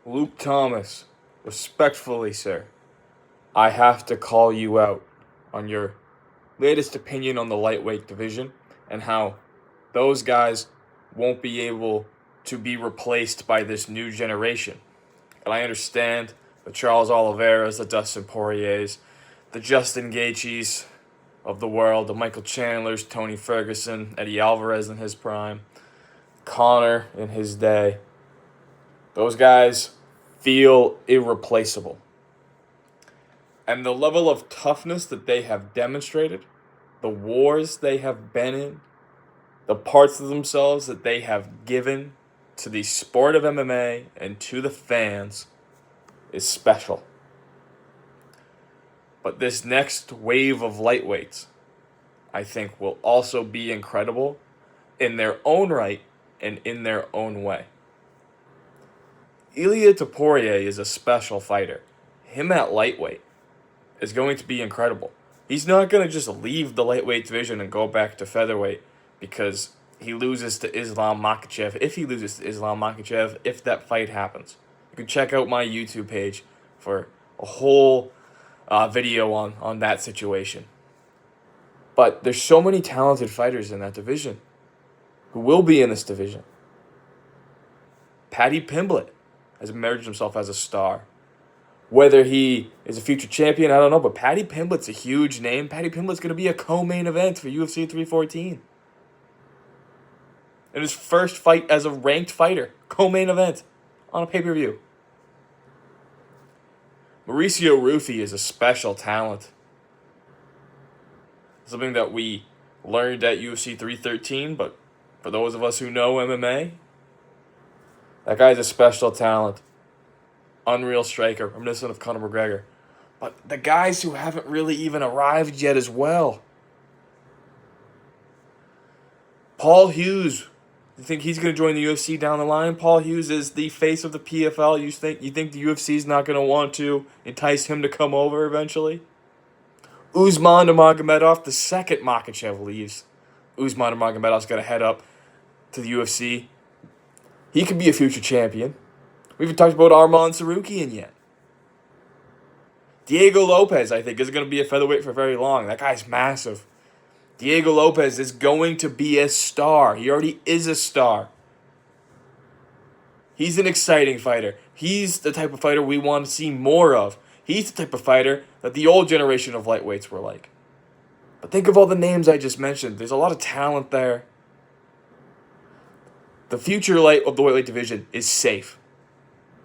Luke Thomas, respectfully, sir, I have to call you out on your latest opinion on the lightweight division and how those guys won't be able to be replaced by this new generation. And I understand the Charles Oliveira's, the Dustin Poiriers, the Justin Gaethjes of the world, the Michael Chandlers, Tony Ferguson, Eddie Alvarez in his prime, Conor in his day. Those guys feel irreplaceable. And the level of toughness that they have demonstrated, the wars they have been in, the parts of themselves that they have given to the sport of MMA and to the fans is special. But this next wave of lightweights, I think, will also be incredible in their own right and in their own way. Ilia Topuria is a special fighter. Him at lightweight is going to be incredible. He's not going to just leave the lightweight division and go back to featherweight because he loses to Islam Makhachev. If he loses to Islam Makhachev, if that fight happens. You can check out my YouTube page for a whole video on that situation. But there's so many talented fighters in that division who will be in this division. Paddy Pimblett has emerged himself as a star. Whether he is a future champion, I don't know, but Paddy Pimblett's a huge name. Paddy Pimblett's going to be a co-main event for UFC 314. In his first fight as a ranked fighter, co-main event on a pay-per-view. Mauricio Rufy is a special talent. Something that we learned at UFC 313, but for those of us who know MMA, that guy's a special talent. Unreal striker, reminiscent of Conor McGregor. But the guys who haven't really even arrived yet as well. Paul Hughes. You think he's going to join the UFC down the line? Paul Hughes is the face of the PFL. You think the UFC is not going to want to entice him to come over eventually? Usman Nurmagomedov, the second Makhachev leaves. Usman Nurmagomedov's going to head up to the UFC. He could be a future champion. We haven't talked about Arman Tsarukyan yet. Diego Lopez, I think, isn't going to be a featherweight for very long. That guy's massive. Diego Lopez is going to be a star. He already is a star. He's an exciting fighter. He's the type of fighter we want to see more of. He's the type of fighter that the old generation of lightweights were like. But think of all the names I just mentioned. There's a lot of talent there. The future light of the lightweight division is safe.